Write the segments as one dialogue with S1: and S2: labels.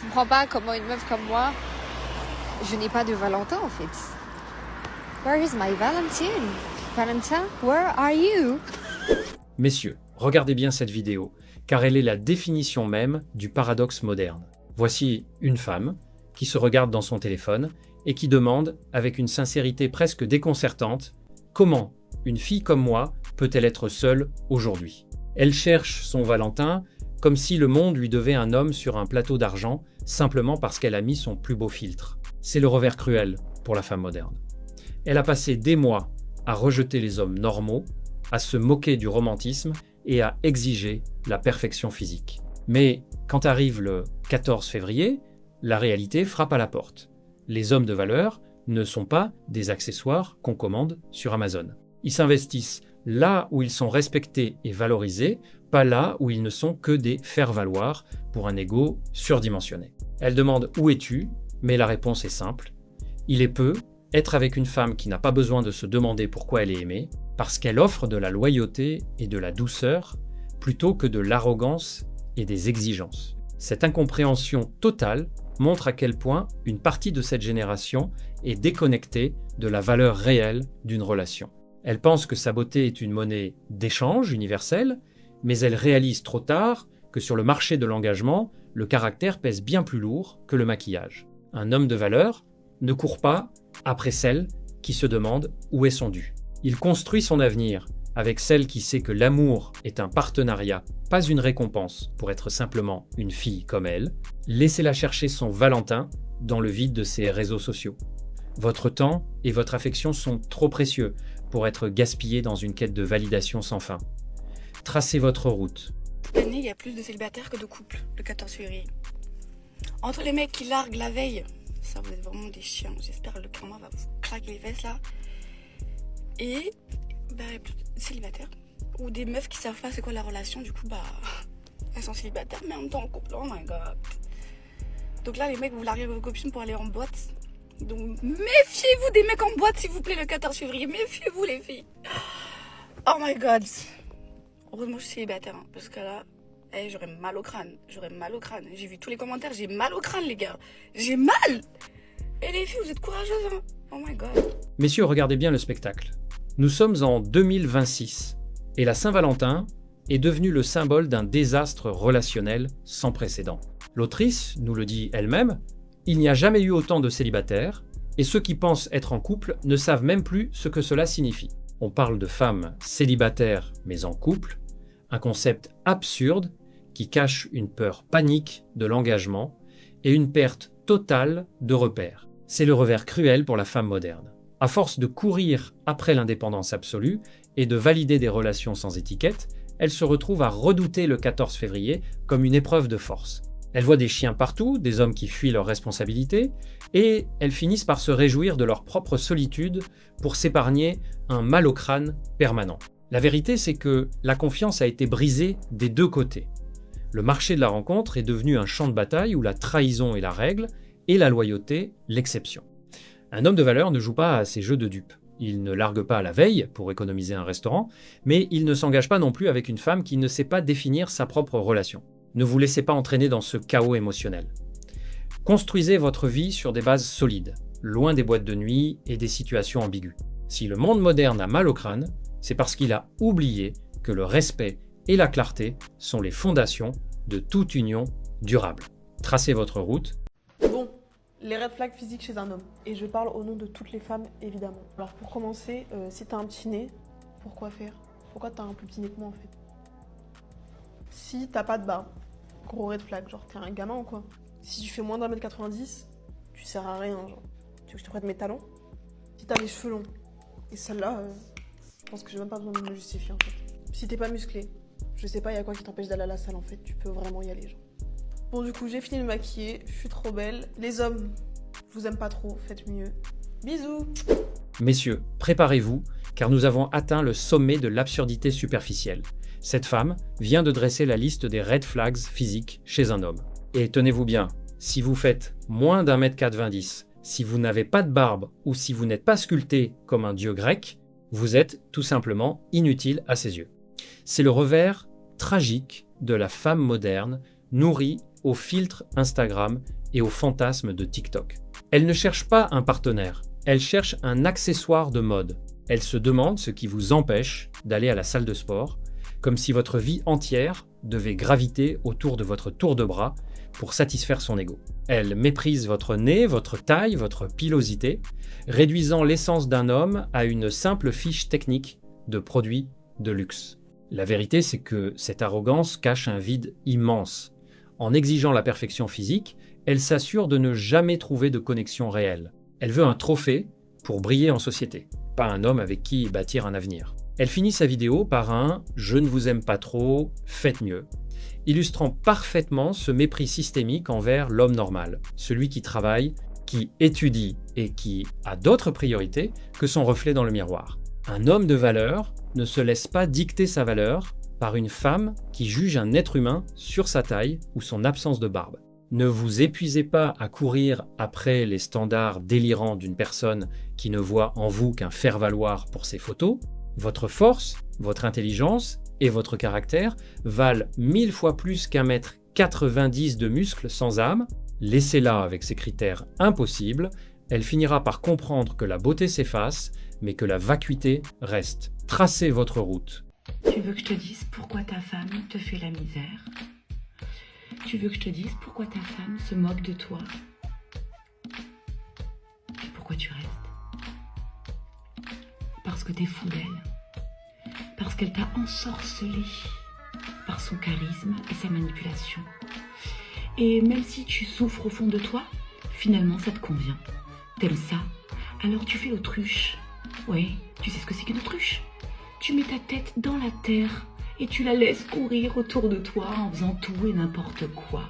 S1: comprends pas comment une meuf comme moi, je n'ai pas de Valentin en fait. Where is my Valentine? Valentin, where are you?
S2: Messieurs, regardez bien cette vidéo, car elle est la définition même du paradoxe moderne. Voici une femme qui se regarde dans son téléphone et qui demande, avec une sincérité presque déconcertante, comment une fille comme moi peut-elle être seule aujourd'hui? Elle cherche son Valentin comme si le monde lui devait un homme sur un plateau d'argent simplement parce qu'elle a mis son plus beau filtre. C'est le revers cruel pour la femme moderne. Elle a passé des mois à rejeter les hommes normaux, à se moquer du romantisme et à exiger la perfection physique. Mais quand arrive le 14 février, la réalité frappe à la porte. Les hommes de valeur ne sont pas des accessoires qu'on commande sur Amazon. Ils s'investissent là où ils sont respectés et valorisés, pas là où ils ne sont que des faire-valoir pour un ego surdimensionné. Elle demande « Où es-tu ?» mais la réponse est simple. Il est peu être avec une femme qui n'a pas besoin de se demander pourquoi elle est aimée, parce qu'elle offre de la loyauté et de la douceur, plutôt que de l'arrogance et des exigences. Cette incompréhension totale montre à quel point une partie de cette génération est déconnectée de la valeur réelle d'une relation. Elle pense que sa beauté est une monnaie d'échange universelle, mais elle réalise trop tard que sur le marché de l'engagement, le caractère pèse bien plus lourd que le maquillage. Un homme de valeur ne court pas après celle qui se demande où est son dû. Il construit son avenir avec celle qui sait que l'amour est un partenariat, pas une récompense pour être simplement une fille comme elle. Laissez-la chercher son Valentin dans le vide de ses réseaux sociaux. Votre temps et votre affection sont trop précieux pour être gaspillés dans une quête de validation sans fin. Tracez votre route.
S3: Cette année, il y a plus de célibataires que de couples, le 14 février. Entre les mecs qui larguent la veille, ça vous êtes vraiment des chiens, j'espère que le karma va vous craquer les fesses là. Et plus de célibataires. Ou des meufs qui savent pas c'est quoi la relation, du coup elles sont célibataires mais en même temps en couple, oh my god. Donc là les mecs vous larguez vos copines pour aller en boîte. Donc méfiez-vous des mecs en boîte s'il vous plaît le 14 février, méfiez-vous les filles. Oh my god. Heureusement je suis célibataire hein, parce que là j'aurais mal au crâne, j'ai vu tous les commentaires, j'ai mal au crâne les gars, j'ai mal. Et les filles vous êtes courageuses hein. Oh my god.
S2: Messieurs, regardez bien le spectacle. Nous sommes en 2026 et la Saint-Valentin est devenue le symbole d'un désastre relationnel sans précédent. L'autrice nous le dit elle-même, il n'y a jamais eu autant de célibataires et ceux qui pensent être en couple ne savent même plus ce que cela signifie. On parle de femmes célibataires mais en couple, un concept absurde qui cache une peur panique de l'engagement et une perte totale de repères. C'est le revers cruel pour la femme moderne. À force de courir après l'indépendance absolue et de valider des relations sans étiquette, elle se retrouve à redouter le 14 février comme une épreuve de force. Elle voit des chiens partout, des hommes qui fuient leurs responsabilités, et elles finissent par se réjouir de leur propre solitude pour s'épargner un mal au crâne permanent. La vérité, c'est que la confiance a été brisée des deux côtés. Le marché de la rencontre est devenu un champ de bataille où la trahison est la règle et la loyauté l'exception. Un homme de valeur ne joue pas à ces jeux de dupes. Il ne largue pas à la veille pour économiser un restaurant, mais il ne s'engage pas non plus avec une femme qui ne sait pas définir sa propre relation. Ne vous laissez pas entraîner dans ce chaos émotionnel. Construisez votre vie sur des bases solides, loin des boîtes de nuit et des situations ambiguës. Si le monde moderne a mal au crâne, c'est parce qu'il a oublié que le respect et la clarté sont les fondations de toute union durable. Tracez votre route.
S4: Bon, les red flags physiques chez un homme. Et je parle au nom de toutes les femmes, évidemment. Alors pour commencer, si t'as un petit nez, pourquoi faire? Pourquoi t'as un plus petit nez que moi en fait? Si t'as pas de barbe, gros red flag, genre t'es un gamin ou quoi? Si tu fais moins d'1m90, tu sers à rien, genre. Tu veux que je te prête mes talons? Si t'as les cheveux longs, et celle-là, je pense que j'ai même pas besoin de me justifier en fait. Si t'es pas musclé, je sais pas, y a quoi qui t'empêche d'aller à la salle en fait, tu peux vraiment y aller, genre. Bon, du coup, j'ai fini de me maquiller, je suis trop belle. Les hommes, je vous aime pas trop, faites mieux. Bisous!
S2: Messieurs, préparez-vous, car nous avons atteint le sommet de l'absurdité superficielle. Cette femme vient de dresser la liste des red flags physiques chez un homme. Et tenez-vous bien, si vous faites moins d'1m90, si vous n'avez pas de barbe ou si vous n'êtes pas sculpté comme un dieu grec, vous êtes tout simplement inutile à ses yeux. C'est le revers tragique de la femme moderne, nourrie aux filtres Instagram et aux fantasmes de TikTok. Elle ne cherche pas un partenaire, elle cherche un accessoire de mode. Elle se demande ce qui vous empêche d'aller à la salle de sport, comme si votre vie entière devait graviter autour de votre tour de bras pour satisfaire son ego. Elle méprise votre nez, votre taille, votre pilosité, réduisant l'essence d'un homme à une simple fiche technique de produits de luxe. La vérité, c'est que cette arrogance cache un vide immense. En exigeant la perfection physique, elle s'assure de ne jamais trouver de connexion réelle. Elle veut un trophée pour briller en société, pas un homme avec qui bâtir un avenir. Elle finit sa vidéo par un « je ne vous aime pas trop, faites mieux », illustrant parfaitement ce mépris systémique envers l'homme normal, celui qui travaille, qui étudie et qui a d'autres priorités que son reflet dans le miroir. Un homme de valeur ne se laisse pas dicter sa valeur par une femme qui juge un être humain sur sa taille ou son absence de barbe. Ne vous épuisez pas à courir après les standards délirants d'une personne qui ne voit en vous qu'un faire-valoir pour ses photos. Votre force, votre intelligence et votre caractère valent 1000 fois plus qu'un mètre 90 de muscles sans âme. Laissez-la avec ces critères impossibles, elle finira par comprendre que la beauté s'efface, mais que la vacuité reste. Tracez votre route.
S5: Tu veux que je te dise pourquoi ta femme te fait la misère? Tu veux que je te dise pourquoi ta femme se moque de toi? Et pourquoi tu restes? Parce que t'es fou d'elle. Parce qu'elle t'a ensorcelé par son charisme et sa manipulation. Et même si tu souffres au fond de toi, finalement ça te convient. T'aimes ça, alors tu fais l'autruche. Ouais, tu sais ce que c'est qu'une autruche? Tu mets ta tête dans la terre et tu la laisses courir autour de toi en faisant tout et n'importe quoi.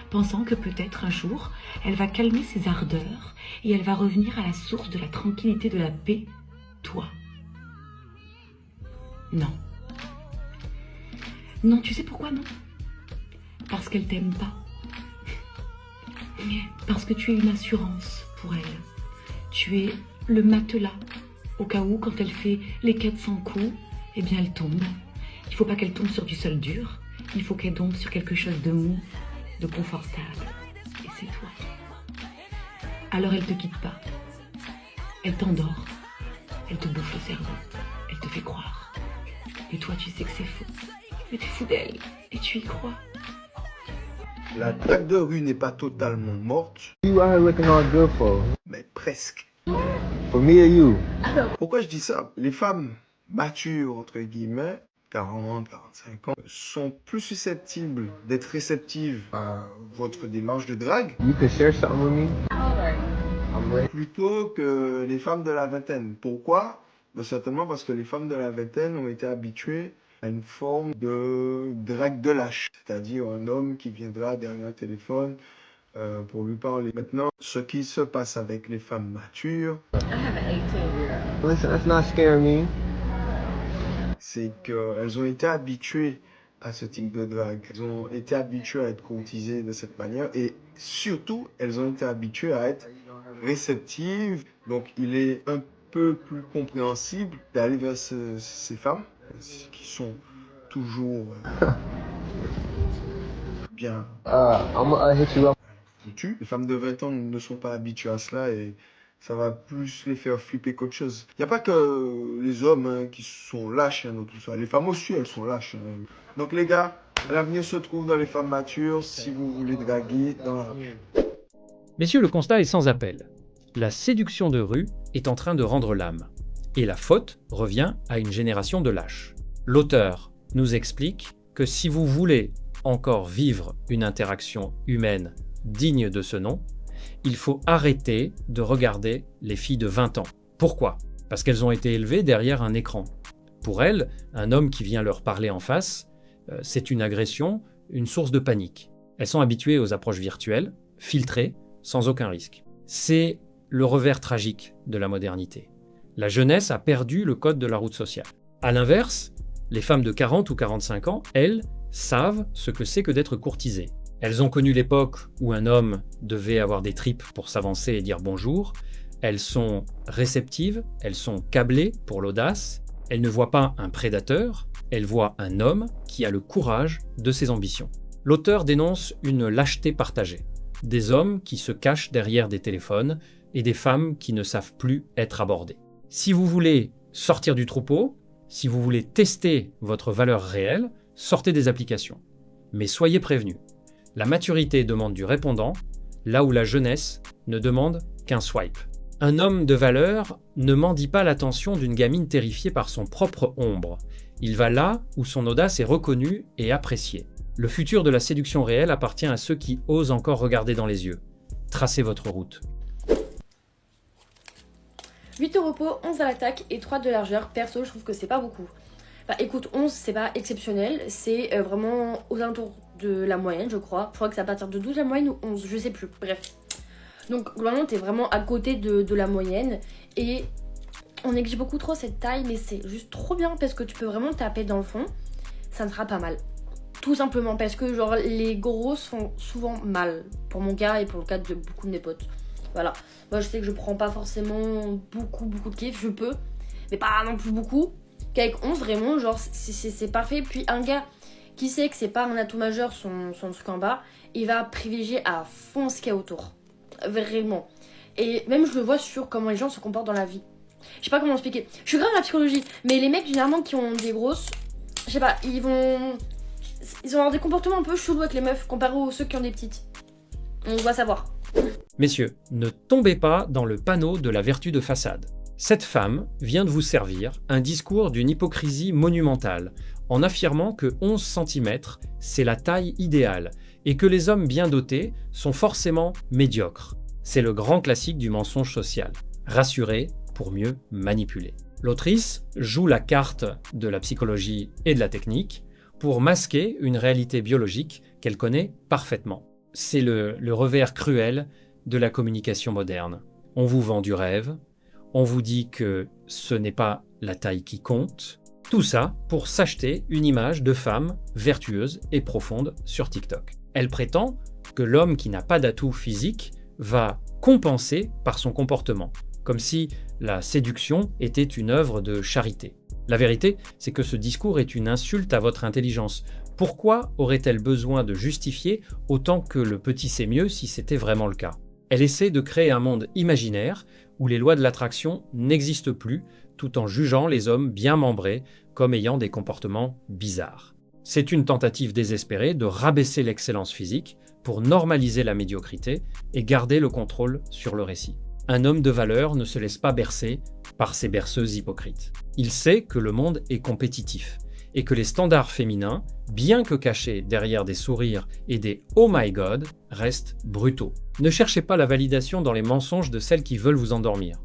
S5: Pensant que peut-être un jour, elle va calmer ses ardeurs et elle va revenir à la source de la tranquillité, de la paix, toi. Non. Non, tu sais pourquoi non? Parce qu'elle t'aime pas. Parce que tu es une assurance pour elle. Tu es le matelas. Au cas où, quand elle fait les 400 coups, eh bien elle tombe. Il ne faut pas qu'elle tombe sur du sol dur. Il faut qu'elle tombe sur quelque chose de mou, de confortable. Et c'est toi. Alors elle ne te quitte pas. Elle t'endort. Elle te bouffe le cerveau. Elle te fait croire. Et toi, tu sais que c'est faux. Mais t'es fou d'elle. Et tu y crois.
S6: La drague de rue n'est pas totalement morte,
S7: You out here looking all good for?
S6: mais presque.
S7: For me or you?
S6: Pourquoi je dis ça? Les femmes matures, entre guillemets, 40, 45 ans, sont plus susceptibles d'être réceptives à votre démarche de drague
S7: You can share something with me? I'm ready.
S6: plutôt que les femmes de la vingtaine. Pourquoi? Ben, certainement parce que les femmes de la vingtaine ont été habituées à une forme de drague de lâche, c'est-à-dire un homme qui viendra derrière un téléphone pour lui parler. Maintenant, ce qui se passe avec les femmes matures,
S7: Listen, that's not scaring me.
S6: c'est qu'elles ont été habituées à ce type de drague. Elles ont été habituées à être courtisées de cette manière et surtout, elles ont été habituées à être réceptives. Donc, il est un peu plus compréhensible d'aller vers ces femmes qui sont toujours bien
S7: I'm gonna hit you up.
S6: foutues. Les femmes de 20 ans ne sont pas habituées à cela et ça va plus les faire flipper qu'autre chose. Il n'y a pas que les hommes qui sont lâches, dans tout ça. Les femmes aussi, elles sont lâches. Donc les gars, l'avenir se trouve dans les femmes matures si vous voulez draguer dans la rue.
S2: Messieurs, le constat est sans appel. La séduction de rue est en train de rendre l'âme. Et la faute revient à une génération de lâches. L'auteur nous explique que si vous voulez encore vivre une interaction humaine digne de ce nom, il faut arrêter de regarder les filles de 20 ans. Pourquoi? Parce qu'elles ont été élevées derrière un écran. Pour elles, un homme qui vient leur parler en face, c'est une agression, une source de panique. Elles sont habituées aux approches virtuelles, filtrées, sans aucun risque. C'est le revers tragique de la modernité. La jeunesse a perdu le code de la route sociale. À l'inverse, les femmes de 40 ou 45 ans, elles, savent ce que c'est que d'être courtisées. Elles ont connu l'époque où un homme devait avoir des tripes pour s'avancer et dire bonjour. Elles sont réceptives, elles sont câblées pour l'audace. Elles ne voient pas un prédateur, elles voient un homme qui a le courage de ses ambitions. L'auteur dénonce une lâcheté partagée. Des hommes qui se cachent derrière des téléphones et des femmes qui ne savent plus être abordées. Si vous voulez sortir du troupeau, si vous voulez tester votre valeur réelle, sortez des applications. Mais soyez prévenus, la maturité demande du répondant, là où la jeunesse ne demande qu'un swipe. Un homme de valeur ne mendie pas l'attention d'une gamine terrifiée par son propre ombre. Il va là où son audace est reconnue et appréciée. Le futur de la séduction réelle appartient à ceux qui osent encore regarder dans les yeux. Tracez votre route.
S8: 8 de repos, 11 à l'attaque et 3 de largeur. Perso, je trouve que c'est pas beaucoup. Bah écoute, 11 c'est pas exceptionnel, c'est vraiment aux alentours de la moyenne, je crois. Je crois que c'est à partir de 12 la moyenne ou 11, je sais plus, bref. Donc globalement, t'es vraiment à côté de la moyenne et on néglige beaucoup trop cette taille, mais c'est juste trop bien parce que tu peux vraiment taper dans le fond, ça te fera pas mal. Tout simplement parce que genre les grosses font souvent mal, pour mon cas et pour le cas de beaucoup de mes potes. Voilà, moi je sais que je prends pas forcément beaucoup de kiff, je peux, mais pas non plus beaucoup. Qu'avec 11 vraiment genre c'est parfait. Puis un gars qui sait que c'est pas un atout majeur son truc en bas, il va privilégier à fond ce qu'il y a autour. Vraiment. Et même je le vois sur comment les gens se comportent dans la vie. Je sais pas comment expliquer. Je suis grave dans la psychologie, mais les mecs généralement qui ont des grosses, je sais pas, ils vont avoir des comportements un peu chelous avec les meufs comparé aux ceux qui ont des petites. On doit savoir.
S2: Messieurs, ne tombez pas dans le panneau de la vertu de façade. Cette femme vient de vous servir un discours d'une hypocrisie monumentale en affirmant que 11 cm, c'est la taille idéale et que les hommes bien dotés sont forcément médiocres. C'est le grand classique du mensonge social. Rassurer pour mieux manipuler. L'autrice joue la carte de la psychologie et de la technique pour masquer une réalité biologique qu'elle connaît parfaitement. C'est le revers cruel de la communication moderne. On vous vend du rêve, on vous dit que ce n'est pas la taille qui compte, tout ça pour s'acheter une image de femme vertueuse et profonde sur TikTok. Elle prétend que l'homme qui n'a pas d'atout physique va compenser par son comportement, comme si la séduction était une œuvre de charité. La vérité, c'est que ce discours est une insulte à votre intelligence. Pourquoi aurait-elle besoin de justifier autant que le petit c'est mieux si c'était vraiment le cas? Elle essaie de créer un monde imaginaire où les lois de l'attraction n'existent plus, tout en jugeant les hommes bien membrés comme ayant des comportements bizarres. C'est une tentative désespérée de rabaisser l'excellence physique pour normaliser la médiocrité et garder le contrôle sur le récit. Un homme de valeur ne se laisse pas bercer par ces berceuses hypocrites. Il sait que le monde est compétitif et que les standards féminins, bien que cachés derrière des sourires et des « oh my god », restent brutaux. Ne cherchez pas la validation dans les mensonges de celles qui veulent vous endormir.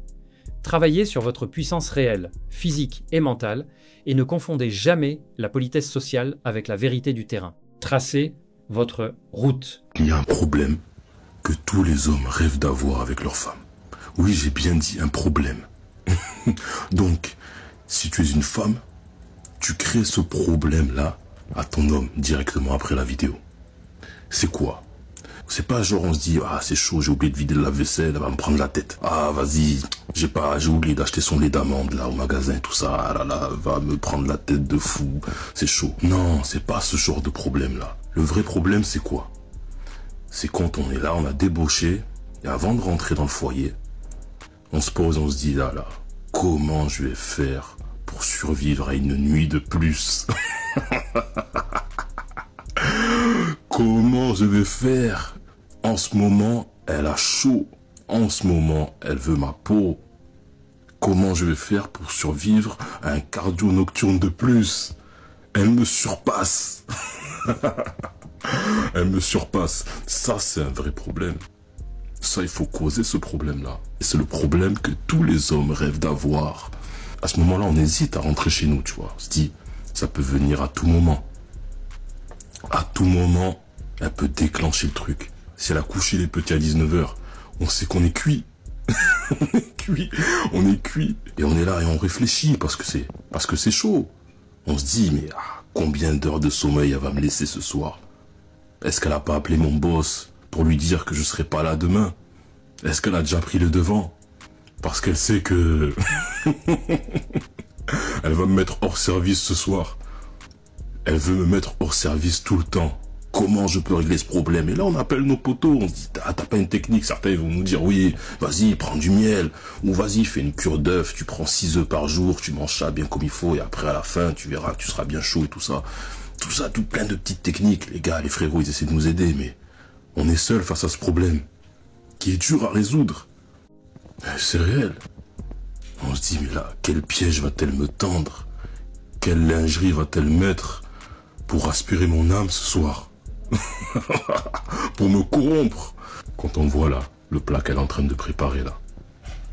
S2: Travaillez sur votre puissance réelle, physique et mentale, et ne confondez jamais la politesse sociale avec la vérité du terrain. Tracez votre route.
S9: Il y a un problème que tous les hommes rêvent d'avoir avec leur femme. Oui, j'ai bien dit un problème. Donc, si tu es une femme, tu crées ce problème-là à ton homme directement après la vidéo. C'est quoi? C'est pas genre on se dit ah c'est chaud, j'ai oublié de vider la vaisselle, elle va me prendre la tête. Ah vas-y, j'ai oublié d'acheter son lait d'amande là au magasin, tout ça, ah là là, va me prendre la tête de fou, c'est chaud. Non, c'est pas ce genre de problème là. Le vrai problème c'est quoi? C'est quand on est là, on a débauché, et avant de rentrer dans le foyer, on se pose, on se dit là, comment je vais faire pour survivre à une nuit de plus? Comment je vais faire? En ce moment, elle a chaud. En ce moment, elle veut ma peau. Comment je vais faire pour survivre à un cardio nocturne de plus? Elle me surpasse. Elle me surpasse. Ça, c'est un vrai problème. Ça, il faut causer ce problème-là. Et c'est le problème que tous les hommes rêvent d'avoir. À ce moment-là, on hésite à rentrer chez nous, tu vois. On se dit, ça peut venir à tout moment. À tout moment, elle peut déclencher le truc. Si elle a couché les petits à 19h, on sait qu'on est cuit. On est cuit. Et on est là et on réfléchit parce que c'est chaud. On se dit, mais combien d'heures de sommeil elle va me laisser ce soir? Est-ce qu'elle a pas appelé mon boss pour lui dire que je serai pas là demain? Est-ce qu'elle a déjà pris le devant? Parce qu'elle sait que elle va me mettre hors service ce soir. Elle veut me mettre hors service tout le temps. comment je peux régler ce problème? Et là, on appelle nos potos, on se dit, ah, t'as pas une technique? Certains vont nous dire, oui, vas-y, prends du miel, ou vas-y, fais une cure d'œufs, tu prends 6 œufs par jour, tu manges ça bien comme il faut, et après, à la fin, tu verras que tu seras bien chaud et tout ça. Tout ça, tout plein de petites techniques. Les gars, les frérots, ils essaient de nous aider, mais on est seul face à ce problème, qui est dur à résoudre. C'est réel. On se dit, mais là, quel piège va-t-elle me tendre? Quelle lingerie va-t-elle mettre pour aspirer mon âme ce soir? Pour me corrompre. Quand on voit là, le plat qu'elle est en train de préparer là,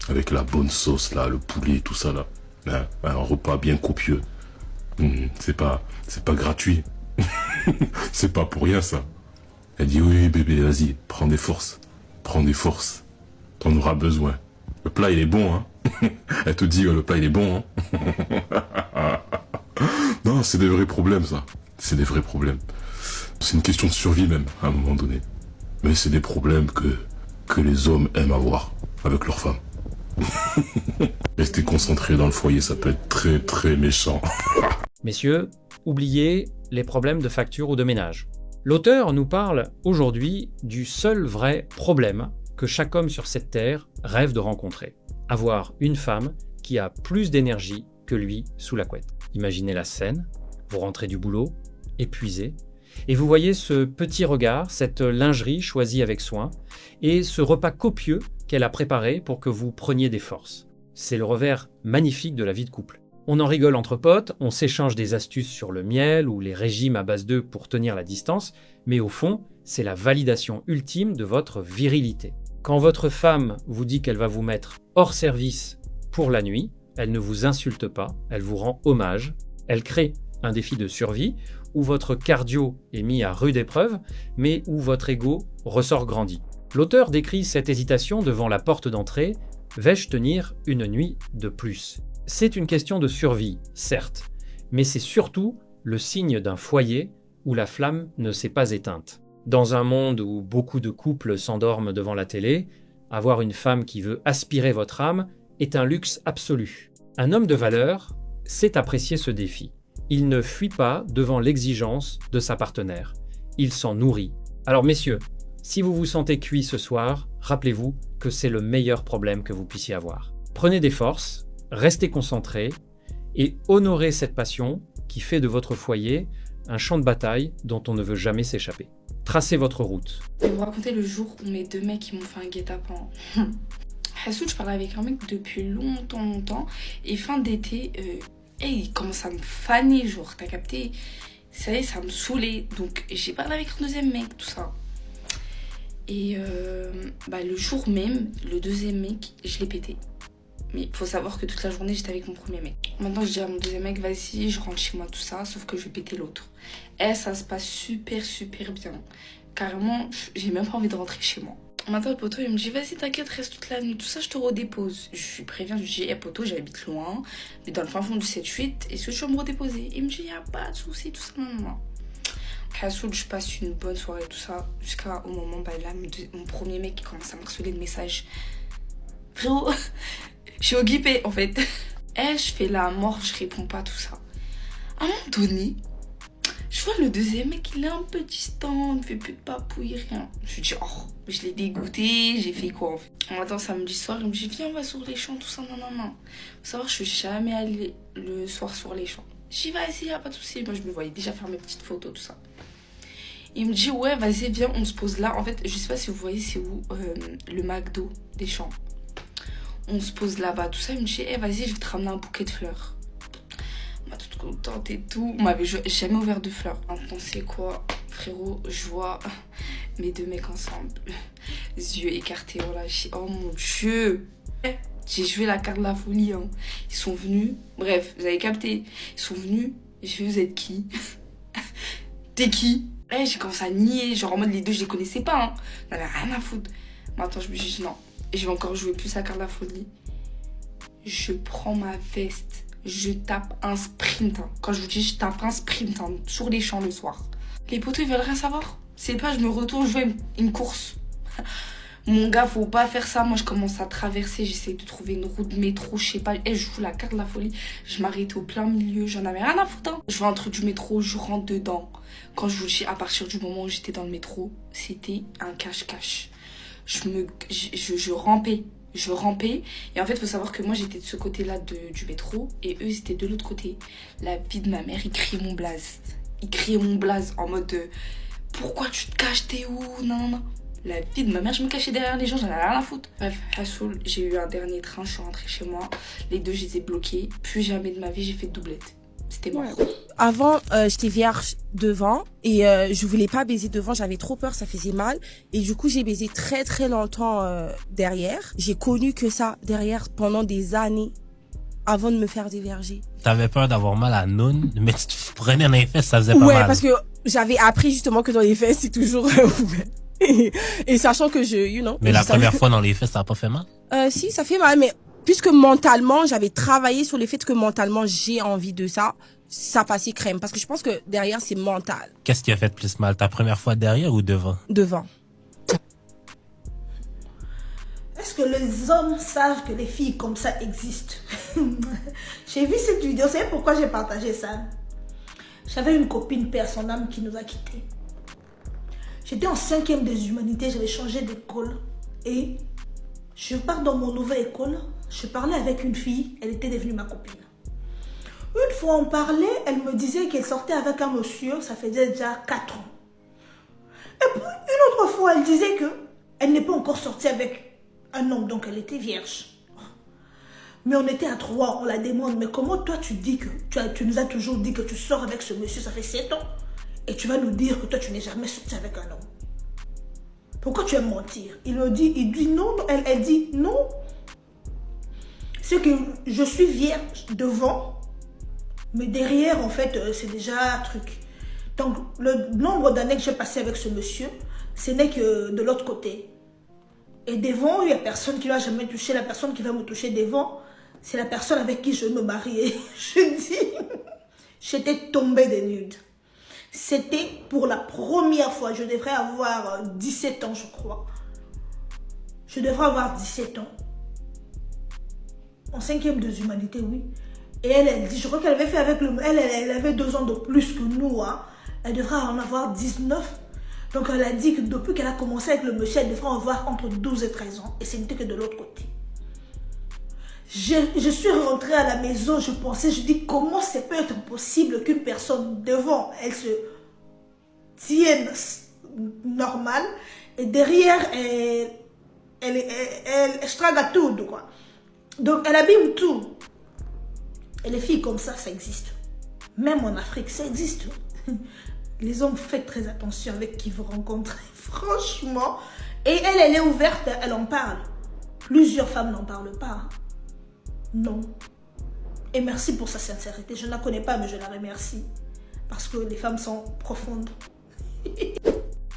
S9: avec la bonne sauce là, le poulet, tout ça là, hein, un repas bien copieux. C'est pas gratuit. C'est pas pour rien ça. Elle dit, oui bébé, vas-y, prends des forces. Prends des forces. T'en auras besoin. Le plat il est bon, hein. Elle te dit, le plat il est bon, hein. Non, c'est des vrais problèmes ça. C'est des vrais problèmes. C'est une question de survie même, à un moment donné. Mais c'est des problèmes que les hommes aiment avoir avec leurs femmes. Rester concentré dans le foyer, ça peut être très très méchant.
S2: Messieurs, oubliez les problèmes de facture ou de ménage. L'auteur nous parle aujourd'hui du seul vrai problème que chaque homme sur cette terre rêve de rencontrer. Avoir une femme qui a plus d'énergie que lui sous la couette. Imaginez la scène, vous rentrez du boulot, épuisé, et vous voyez ce petit regard, cette lingerie choisie avec soin, et ce repas copieux qu'elle a préparé pour que vous preniez des forces. C'est le revers magnifique de la vie de couple. On en rigole entre potes, on s'échange des astuces sur le miel ou les régimes à base d'œufs pour tenir la distance, mais au fond, c'est la validation ultime de votre virilité. Quand votre femme vous dit qu'elle va vous mettre hors service pour la nuit, elle ne vous insulte pas, elle vous rend hommage, elle crée un défi de survie où votre cardio est mis à rude épreuve, mais où votre ego ressort grandi. L'auteur décrit cette hésitation devant la porte d'entrée. Vais-je tenir une nuit de plus? C'est une question de survie, certes, mais c'est surtout le signe d'un foyer où la flamme ne s'est pas éteinte. Dans un monde où beaucoup de couples s'endorment devant la télé, avoir une femme qui veut aspirer votre âme est un luxe absolu. Un homme de valeur sait apprécier ce défi. Il ne fuit pas devant l'exigence de sa partenaire. Il s'en nourrit. Alors messieurs, si vous vous sentez cuit ce soir, rappelez-vous que c'est le meilleur problème que vous puissiez avoir. Prenez des forces, restez concentrés et honorez cette passion qui fait de votre foyer un champ de bataille dont on ne veut jamais s'échapper. Tracez votre route.
S3: Je vais vous raconter le jour où mes deux mecs m'ont fait un guet-apens. Hassoud, je parlais avec un mec depuis longtemps et fin d'été, il commence à me faner, genre, t'as capté? Ça y est, ça me saoulait. Donc j'ai parlé avec un deuxième mec, tout ça. Et le jour même, le deuxième mec, je l'ai pété. Mais il faut savoir que toute la journée, j'étais avec mon premier mec. Maintenant, je dis à mon deuxième mec, vas-y, je rentre chez moi, tout ça, sauf que je vais péter l'autre. Et ça se passe super bien. Carrément, j'ai même pas envie de rentrer chez moi. Maintenant, le poteau, il me dit, vas-y, t'inquiète, reste toute la nuit, tout ça, je te redépose. Je lui préviens, je lui dis, hey, poteau, j'habite loin, mais dans le fin fond du 7-8, est-ce que tu vas me redéposer? Il me dit, y a pas de souci, tout ça, non. Hassoud, je passe une bonne soirée, tout ça, jusqu'au moment, là, mon premier mec qui commence à me harceler de messages. Frérot, je suis occupée, en fait. Je fais la mort, je réponds pas, tout ça. À un moment donné, je vois le deuxième mec, il est un peu distant, il me fait plus de papouille, rien. Je lui dis, oh, je l'ai dégoûté, j'ai fait quoi en fait? On attend samedi soir, il me dit, viens, on va sur les champs, tout ça, non. Faut savoir, je suis jamais allée le soir sur les champs. J'y vais, vas-y, y'a pas de souci. Moi, je me voyais déjà faire mes petites photos, tout ça. Il me dit, ouais, vas-y, viens, on se pose là. En fait, je sais pas si vous voyez, c'est où le McDo des champs. On se pose là-bas, tout ça. Il me dit, vas-y, je vais te ramener un bouquet de fleurs. On m'a toute contente et tout. On m'avait jamais ouvert de fleurs. Maintenant, c'est quoi, frérot? Je vois mes deux mecs ensemble, les yeux écartés. Oh là, oh mon Dieu! J'ai joué la carte de la folie. Hein. Ils sont venus. Bref, vous avez capté. Ils sont venus. Je fais, vous êtes qui? T'es qui? J'ai commencé à nier. Genre en mode, les deux, je les connaissais pas. Hein. On avait rien à foutre. Maintenant, je me dis, non. Je vais encore jouer plus la carte de la folie. Je prends ma veste. Je tape un sprint. Hein. Quand je vous dis, je tape un sprint hein, sur les champs le soir. Les potos, ils veulent rien savoir. C'est pas, je me retourne, je vois une course. Mon gars, faut pas faire ça. Moi, je commence à traverser. J'essaie de trouver une route de métro. Je sais pas. Je joue la carte de la folie. Je m'arrêtais au plein milieu. J'en avais rien à foutre. Hein. Je vois un truc du métro. Je rentre dedans. Quand à partir du moment où j'étais dans le métro, c'était un cache-cache. Je rampais. Je rampais. Et en fait, il faut savoir que moi, j'étais de ce côté-là du métro. Et eux, ils étaient de l'autre côté. La vie de ma mère, ils criaient mon blaze. Ils criaient mon blaze en mode pourquoi tu te caches, t'es où? Non. La vie de ma mère, je me cachais derrière les gens, j'en avais rien à foutre. Bref, à Soul, j'ai eu un dernier train, je suis rentrée chez moi. Les deux, je les ai bloqués. Plus jamais de ma vie, j'ai fait de doublette. C'était mort.
S10: Ouais. Avant, j'étais vierge devant et je voulais pas baiser devant, j'avais trop peur, ça faisait mal. Et du coup, j'ai baisé très très longtemps derrière. J'ai connu que ça derrière pendant des années avant de me faire déverger.
S11: T'avais peur d'avoir mal à Noun, mais tu te prenais dans les fesses, ça faisait pas mal.
S10: Ouais, parce que j'avais appris justement que dans les fesses, c'est toujours ouvert. Et sachant que
S11: Mais la première fois dans les fesses, ça a pas fait mal?
S10: Si, ça fait mal, mais puisque mentalement, j'avais travaillé sur le fait que mentalement, j'ai envie de ça, ça passait crème. Parce que je pense que derrière, c'est mental.
S11: Qu'est-ce qui a fait plus mal? Ta première fois derrière ou devant?
S10: Devant.
S12: Est-ce que les hommes savent que les filles comme ça existent? J'ai vu cette vidéo, vous savez pourquoi j'ai partagé ça? J'avais une copine, père son âme, qui nous a quittés. J'étais en 5e des humanités, j'avais changé d'école. Et je pars dans mon nouvelle école, je parlais avec une fille, elle était devenue ma copine. Une fois on parlait, elle me disait qu'elle sortait avec un monsieur, ça faisait déjà 4 ans. Et puis une autre fois, elle disait qu'elle n'est pas encore sortie avec un homme, donc elle était vierge. Mais on était à 3, on la demande, mais comment toi tu dis que, tu nous as toujours dit que tu sors avec ce monsieur, ça fait 7 ans, et tu vas nous dire que toi tu n'es jamais sorti avec un homme. Pourquoi tu aimes mentir? Il dit non, elle dit non. C'est que je suis vierge devant, mais derrière en fait c'est déjà un truc. Donc le nombre d'années que j'ai passé avec ce monsieur, ce n'est que de l'autre côté. Et devant, il n'y a personne qui ne va jamais toucher. La personne qui va me toucher devant, c'est la personne avec qui je me mariais. Je dis, j'étais tombée des nudes. C'était pour la première fois. Je devrais avoir 17 ans, je crois. Je devrais avoir 17 ans. En 5e des humanités, oui. Et elle dit, je crois qu'elle avait fait avec elle avait 2 ans de plus que nous. Hein. Elle devrait en avoir 19. Donc elle a dit que depuis qu'elle a commencé avec le monsieur, elle devrait en avoir entre 12 et 13 ans. Et ce n'était que de l'autre côté. Je suis rentrée à la maison, je pensais, je dis comment ça peut être possible qu'une personne devant, elle se tienne normale et derrière, elle strague tout, quoi. Donc elle abîme tout. Et les filles comme ça existe. Même en Afrique, ça existe. Les hommes, faites très attention avec qui vous rencontrez, franchement. Et elle est ouverte, elle en parle. Plusieurs femmes n'en parlent pas. Hein. Non. Et merci pour sa sincérité. Je ne la connais pas, mais je la remercie. Parce que les femmes sont profondes.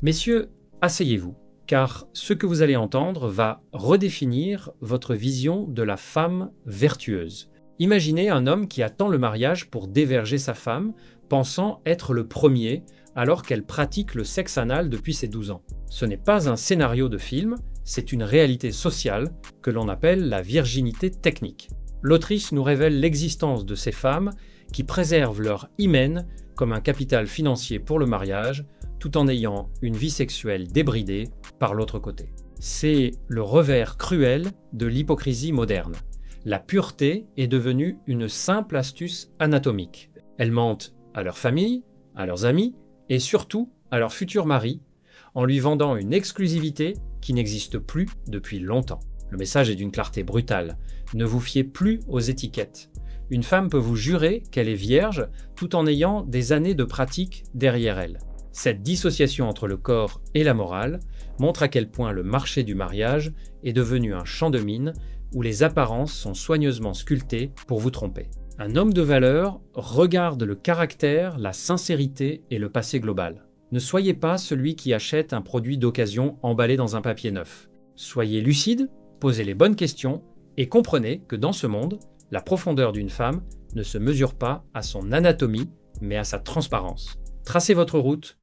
S2: Messieurs, asseyez-vous, car ce que vous allez entendre va redéfinir votre vision de la femme vertueuse. Imaginez un homme qui attend le mariage pour déverger sa femme, pensant être le premier, alors qu'elle pratique le sexe anal depuis ses 12 ans. Ce n'est pas un scénario de film, c'est une réalité sociale que l'on appelle la virginité technique. L'autrice nous révèle l'existence de ces femmes qui préservent leur hymen comme un capital financier pour le mariage, tout en ayant une vie sexuelle débridée par l'autre côté. C'est le revers cruel de l'hypocrisie moderne. La pureté est devenue une simple astuce anatomique. Elles mentent à leur famille, à leurs amis et surtout à leur futur mari, en lui vendant une exclusivité qui n'existe plus depuis longtemps. Le message est d'une clarté brutale. Ne vous fiez plus aux étiquettes. Une femme peut vous jurer qu'elle est vierge tout en ayant des années de pratique derrière elle. Cette dissociation entre le corps et la morale montre à quel point le marché du mariage est devenu un champ de mine où les apparences sont soigneusement sculptées pour vous tromper. Un homme de valeur regarde le caractère, la sincérité et le passé global. Ne soyez pas celui qui achète un produit d'occasion emballé dans un papier neuf. Soyez lucide, posez les bonnes questions et comprenez que dans ce monde, la profondeur d'une femme ne se mesure pas à son anatomie, mais à sa transparence. Tracez votre route